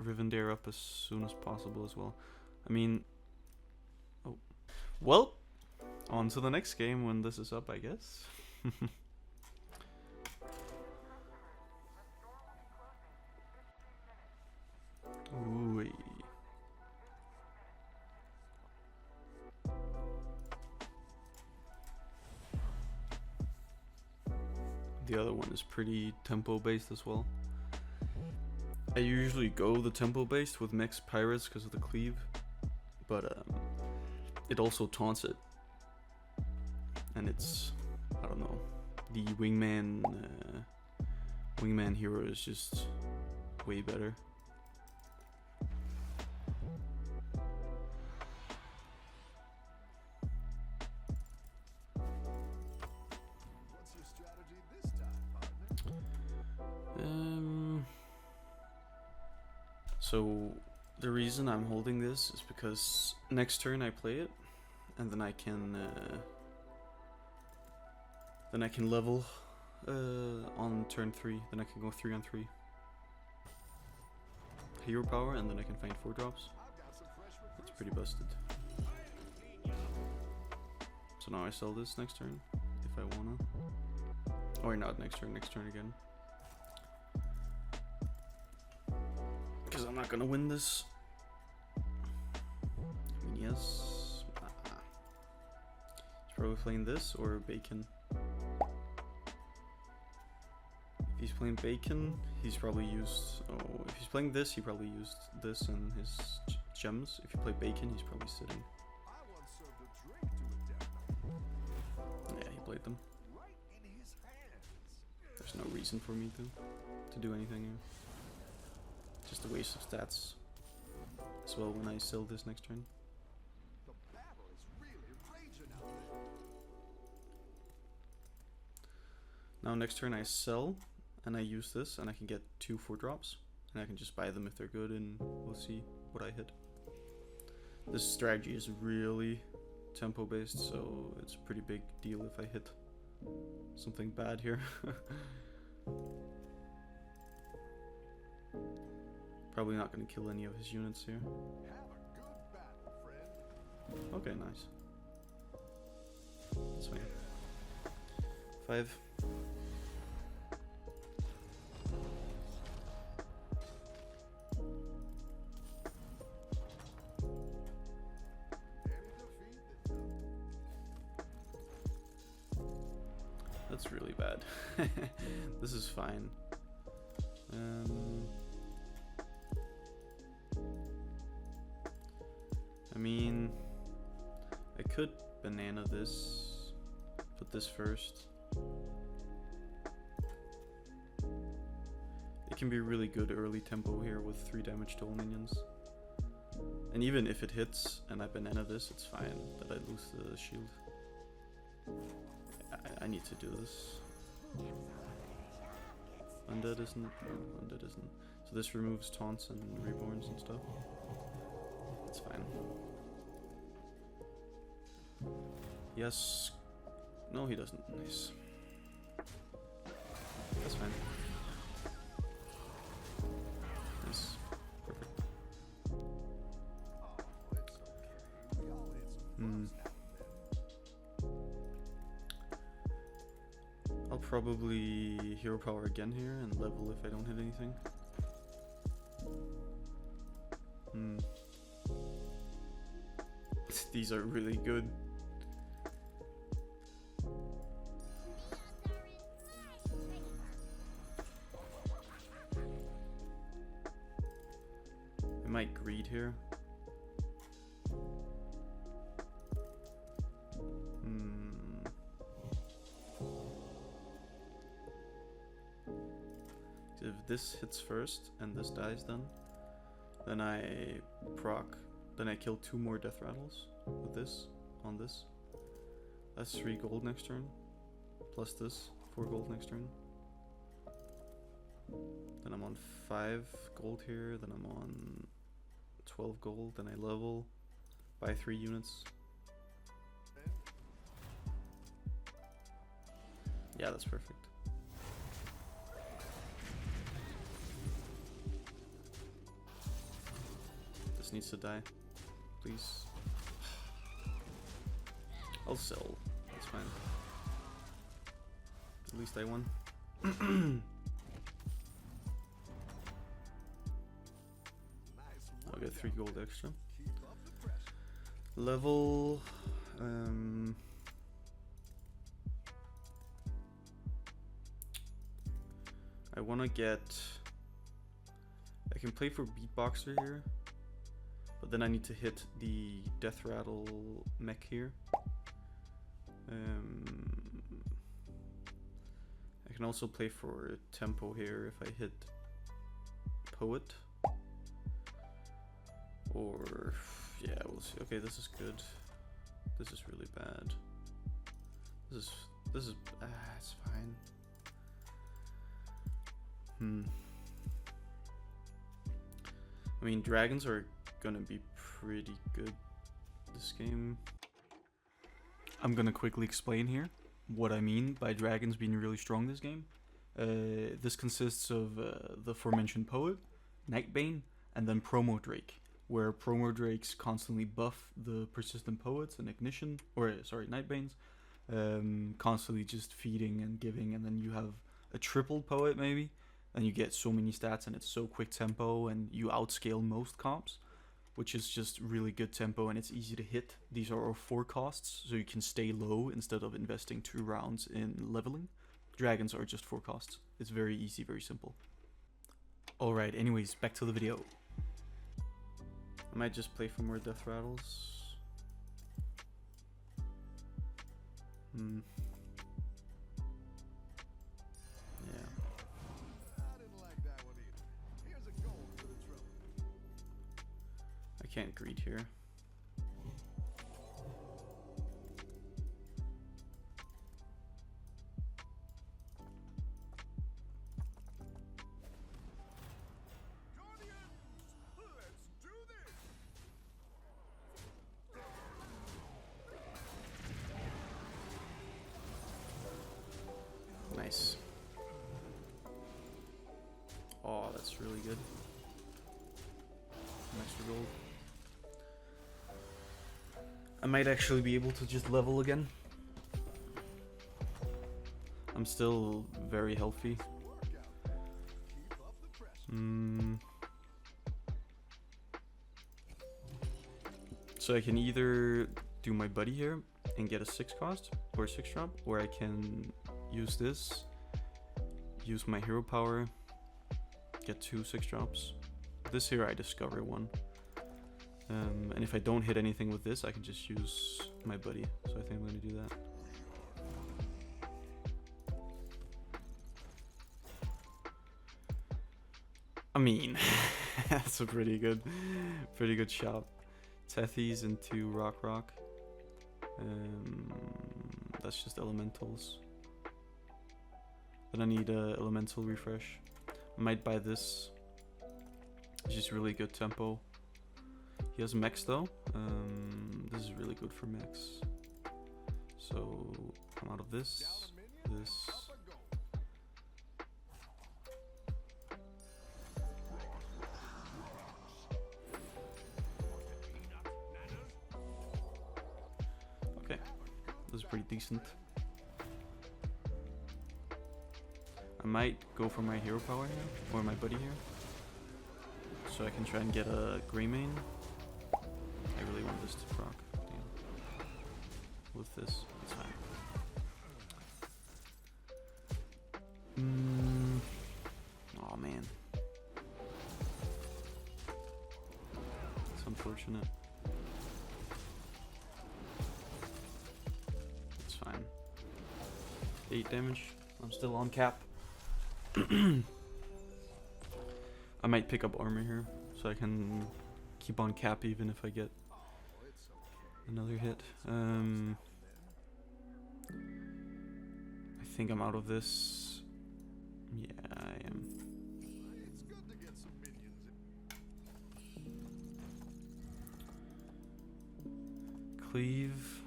Rivendare up as soon as possible as well. I mean, oh, well, on to the next game when this is up, I guess. Ooh. The other one is pretty tempo based as well. I usually go the tempo based with mixed pirates because of the cleave, but it also taunts it, and it's, I don't know, the wingman hero is just way better. So the reason I'm holding this is because next turn I play it, and then I can level on turn 3. Then I can go 3 on 3. Hero power, and then I can find 4 drops. That's pretty busted. So now I sell this next turn if I wanna, or not next turn again. Because I'm not gonna win this. I mean, yes. He's probably playing this or bacon. If he's playing bacon, he's probably used. Oh, if he's playing this, he probably used this and his gems. If you play bacon, he's probably sitting. Yeah, he played them. There's no reason for me to do anything here. Just a waste of stats as well when I sell this next turn. Now next turn I sell and I use this and I can get 2 4-drops and I can just buy them if they're good, and we'll see what I hit. This strategy is really tempo based, so it's a pretty big deal if I hit something bad here. Probably not going to kill any of his units here. Okay, nice. That's fine. 5. That's really bad. This is fine. I mean, I could banana this, put this first. It can be really good early tempo here with 3 damage to all minions. And even if it hits and I banana this, it's fine that I lose the shield. I need to do this. Undead isn't. No, Undead isn't. So this removes taunts and reborns and stuff. It's fine. Yes. No, he doesn't. Nice. That's fine. Nice. Perfect. I'll probably hero power again here and level if I don't hit anything. These are really good. I might greed here. If this hits first and this dies then I proc. Then I kill 2 more death rattles with this, on this. That's 3 gold next turn. Plus this, 4 gold next turn. Then I'm on 5 gold here, then I'm on 12 gold, then I level, buy 3 units. Yeah, that's perfect. needs to die. Please. I'll sell. That's fine. At least I won. I'll get 3 gold extra. Level. I want to get. I can play for Beatboxer here, but then I need to hit the Death Rattle mech here. I can also play for Tempo here if I hit Poet. Or yeah, we'll see. Okay, this is good. This is really bad. This is it's fine. I mean, dragons are gonna be pretty good this game. I'm gonna quickly explain here what I mean by dragons being really strong this game. This consists of the aforementioned Poet, Nightbane, and then Promo Drake, where Promo Drakes constantly buff the persistent Poets and Ignition, or sorry, Nightbanes, constantly just feeding and giving, and then you have a triple Poet maybe, and you get so many stats and it's so quick tempo and you outscale most comps, which is just really good tempo and it's easy to hit. These are all 4 costs, so you can stay low instead of investing 2 rounds in leveling. Dragons are just 4 costs. It's very easy, very simple. Alright, anyways, back to the video. I might just play for more Death Rattles. I can't greed here. Nice. Oh, that's really good. Some extra gold. I might actually be able to just level again. I'm still very healthy. So I can either do my buddy here and get a 6 cost or a 6 drop, or I can use this, use my hero power, get 2 6 drops. This here I discover 1. And if I don't hit anything with this, I can just use my buddy. So I think I'm going to do that. I mean, that's a pretty good shot. Tethys into Rock. That's just elementals. Then I need a elemental refresh. I might buy this. It's just really good tempo. He has mechs though. This is really good for mechs. So I'm out of this. Okay, this is pretty decent. I might go for my hero power here, or my buddy here, so I can try and get a Greymane. I really want this to proc. Damn. With this, it's fine. Oh man. It's unfortunate. It's fine. 8 damage. I'm still on cap. I might pick up armor here, so I can keep on cap even if I get another hit. I think I'm out of this. Yeah, I am. Cleave.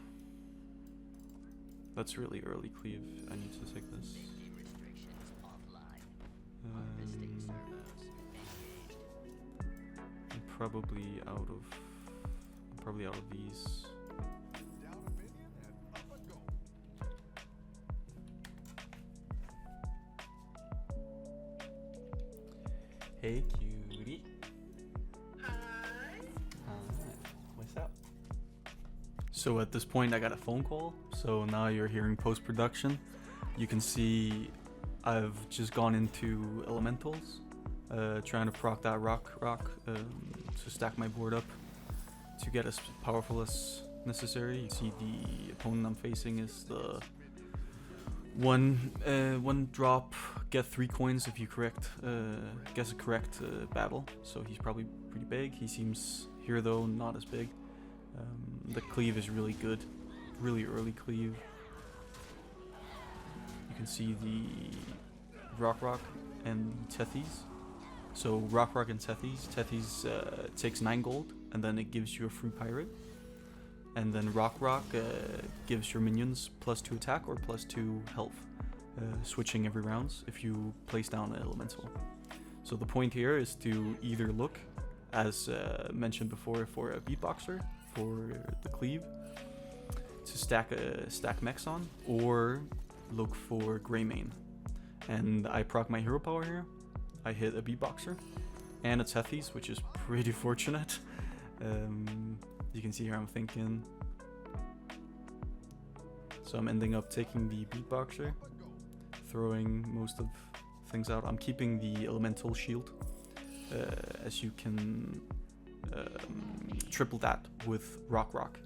That's really early cleave. I need to take this. probably out of these. Hey cutie. Hi. What's up? So at this point I got a phone call, so now you're hearing post-production. You can see I've just gone into elementals, trying to proc that rock to stack my board up to get as powerful as necessary. You see the opponent I'm facing is the one drop, get 3 coins if you guess a correct battle. So he's probably pretty big. He seems here though not as big. The cleave is really good, really early cleave. You can see the rock and Tethys. So rock and Tethys. Tethys takes 9 gold and then it gives you a free pirate. And then rock gives your minions +2 attack or +2 health, switching every rounds if you place down an elemental. So the point here is to either look, as mentioned before, for a beatboxer for the cleave to stack mechs on, or look for Grey Main. And I proc my hero power here. I hit a beatboxer and a Tethys, which is pretty fortunate. You can see here I'm thinking. So I'm ending up taking the beatboxer, throwing most of things out. I'm keeping the elemental shield, as you can triple that with rock.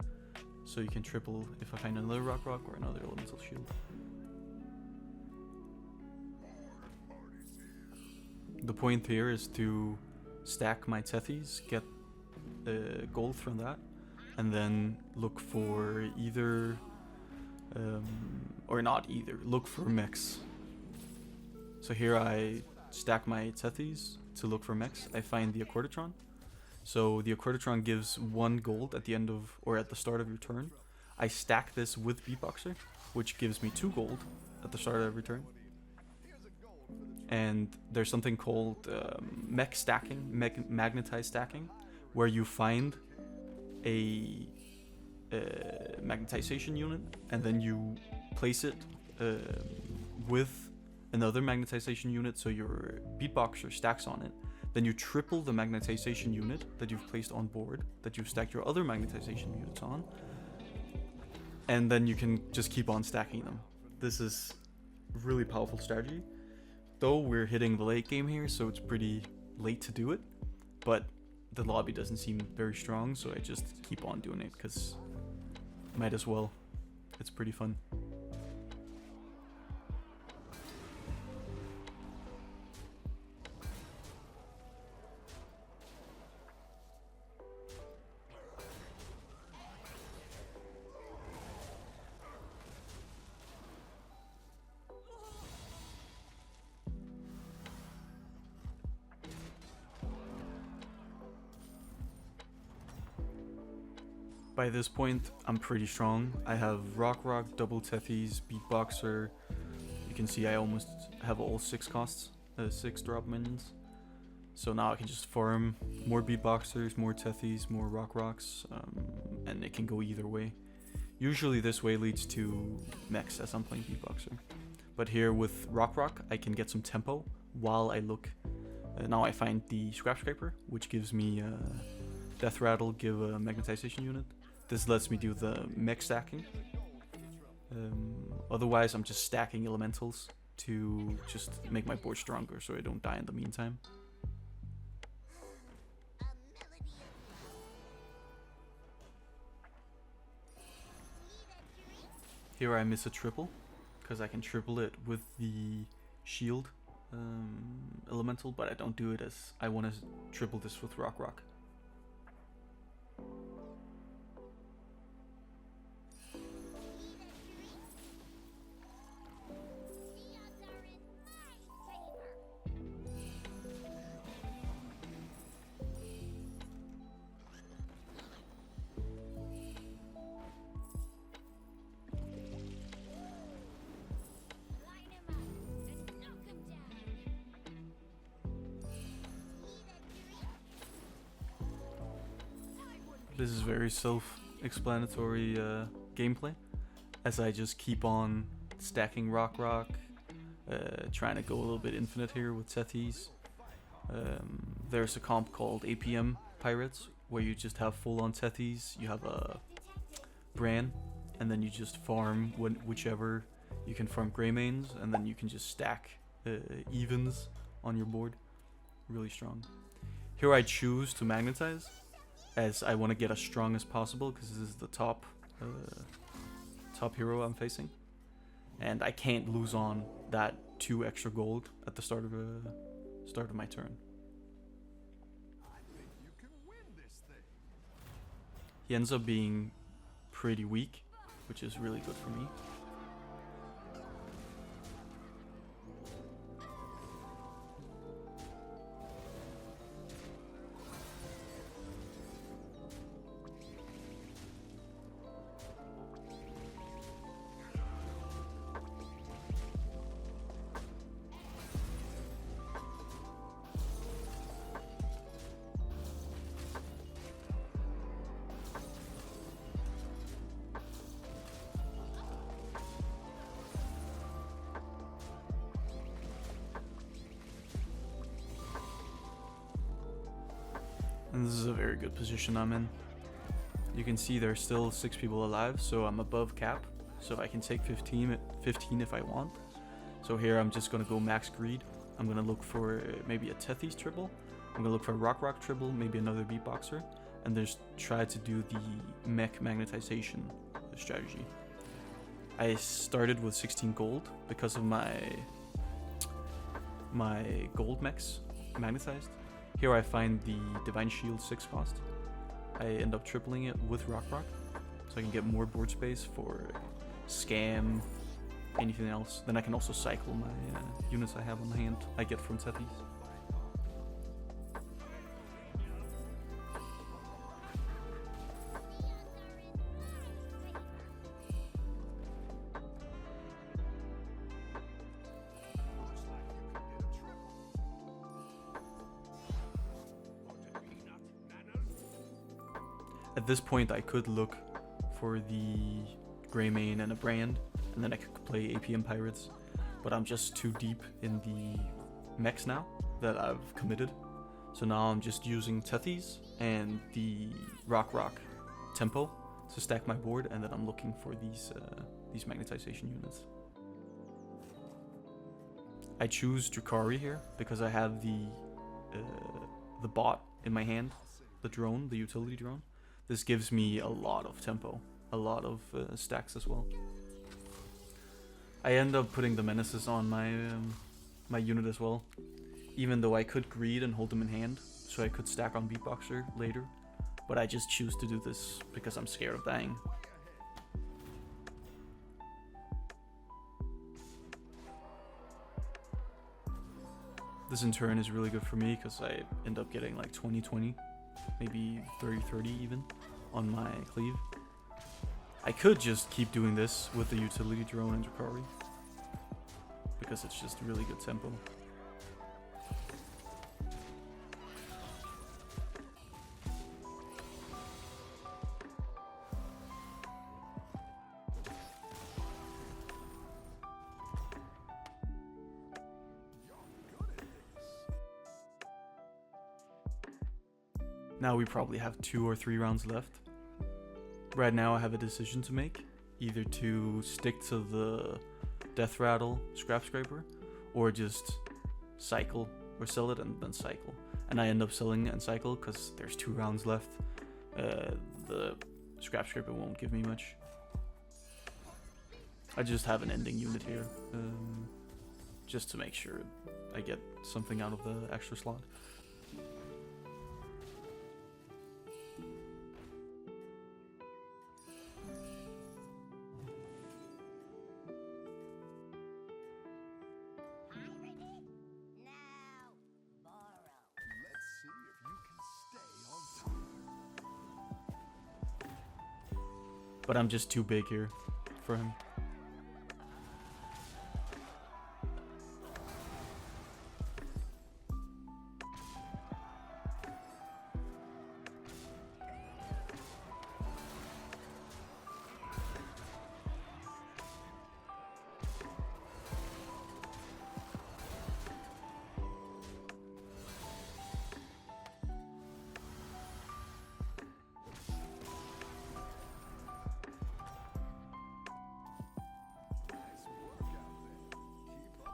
So you can triple if I find another rock or another elemental shield. The point here is to stack my Tethys, get gold from that, and then look for either, or not either, look for mechs. So here I stack my Tethys to look for mechs. I find the Accorditron. So the Accorditron gives 1 gold at the end of, or at the start of your turn. I stack this with Beatboxer, which gives me 2 gold at the start of every turn. And there's something called mech stacking, magnetized stacking, where you find a magnetization unit and then you place it with another magnetization unit, so your beatboxer stacks on it. Then you triple the magnetization unit that you've placed on board, that you've stacked your other magnetization units on, and then you can just keep on stacking them. This is really powerful strategy. Though we're hitting the late game here, so it's pretty late to do it, but the lobby doesn't seem very strong, so I just keep on doing it because might as well. It's pretty fun. By this point, I'm pretty strong. I have rock, double Tethys, beatboxer. You can see I almost have all 6 costs, 6 drop minions. So now I can just farm more beatboxers, more Tethys, more rocks, and it can go either way. Usually this way leads to mechs as I'm playing beatboxer. But here with rock, I can get some tempo while I look. Now I find the scrap scraper, which gives me death rattle, give a magnetization unit. This lets me do the mech stacking. Otherwise, I'm just stacking elementals to just make my board stronger so I don't die in the meantime. Here I miss a triple, because I can triple it with the shield elemental, but I don't do it as I want to triple this with rock. This is very self-explanatory gameplay, as I just keep on stacking rock, trying to go a little bit infinite here with Tethys. There's a comp called APM Pirates, where you just have full-on Tethys, you have a Bran, and then you just farm whichever. You can farm Greymanes, and then you can just stack evens on your board. Really strong. Here I choose to magnetize, as I want to get as strong as possible, because this is the top hero I'm facing. And I can't lose on that 2 extra gold at the start of my turn. He ends up being pretty weak, which is really good for me. And this is a very good position I'm in. You can see there's still 6 people alive, so I'm above cap. So I can take 15 if I want. So here I'm just gonna go max greed. I'm gonna look for maybe a Tethys triple. I'm gonna look for a rock triple, maybe another Beatboxer, and just try to do the mech magnetization strategy. I started with 16 gold because of my gold mechs magnetized. Here I find the Divine Shield 6 cost. I end up tripling it with rock, so I can get more board space for scam, anything else. Then I can also cycle my units I have on hand I get from Tethys. At this point I could look for the Greymane and a Brand, and then I could play APM Pirates, but I'm just too deep in the mechs now that I've committed. So now I'm just using Tethys and the rock tempo to stack my board, and then I'm looking for these magnetization units. I choose Drukhari here because I have the bot in my hand, the drone, the utility drone. This gives me a lot of tempo, a lot of stacks as well. I end up putting the menaces on my unit as well, even though I could greed and hold them in hand, so I could stack on Beatboxer later, but I just choose to do this because I'm scared of dying. This in turn is really good for me because I end up getting like 20-20, maybe 30-30 even on my Cleave. I could just keep doing this with the utility drone and Drukhari because it's just really good tempo. Now we probably have 2 or 3 rounds left. Right now I have a decision to make, either to stick to the Death Rattle Scrap Scraper, or just cycle, or sell it and then cycle. And I end up selling and cycle because there's 2 rounds left. The Scrap Scraper won't give me much. I just have an ending unit here, just to make sure I get something out of the extra slot. But I'm just too big here for him.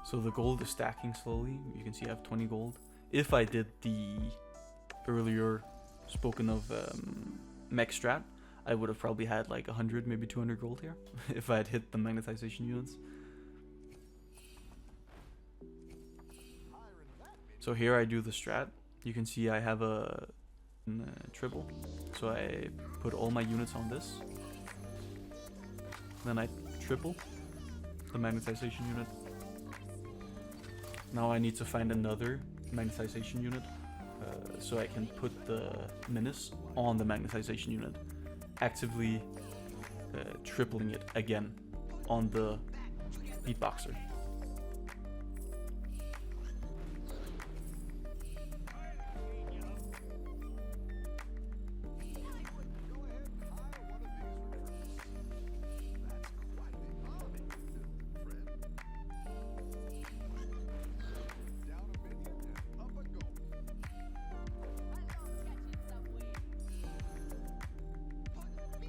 So the gold is stacking slowly. You can see I have 20 gold. If I did the earlier spoken of mech strat, I would have probably had like 100, maybe 200 gold here if I had hit the magnetization units. So here I do the strat. You can see I have a triple. So I put all my units on this. Then I triple the magnetization unit. Now I need to find another magnetization unit so I can put the menace on the magnetization unit, actively tripling it again on the Beatboxer.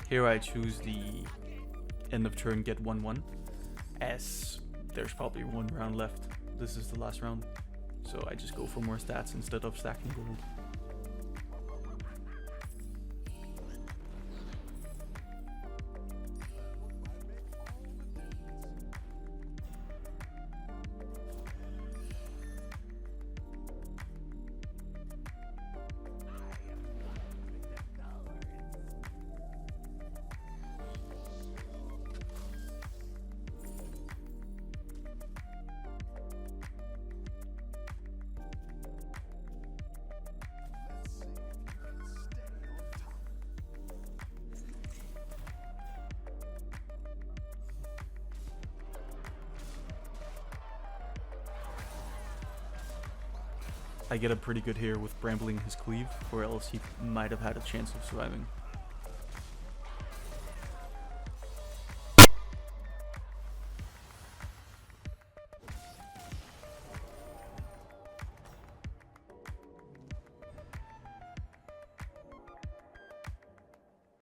Here I choose the end of turn get 1-1, as there's probably one round left. This is the last round, so I just go for more stats instead of stacking gold. I get a pretty good here with brambling his Cleave, or else he might have had a chance of surviving.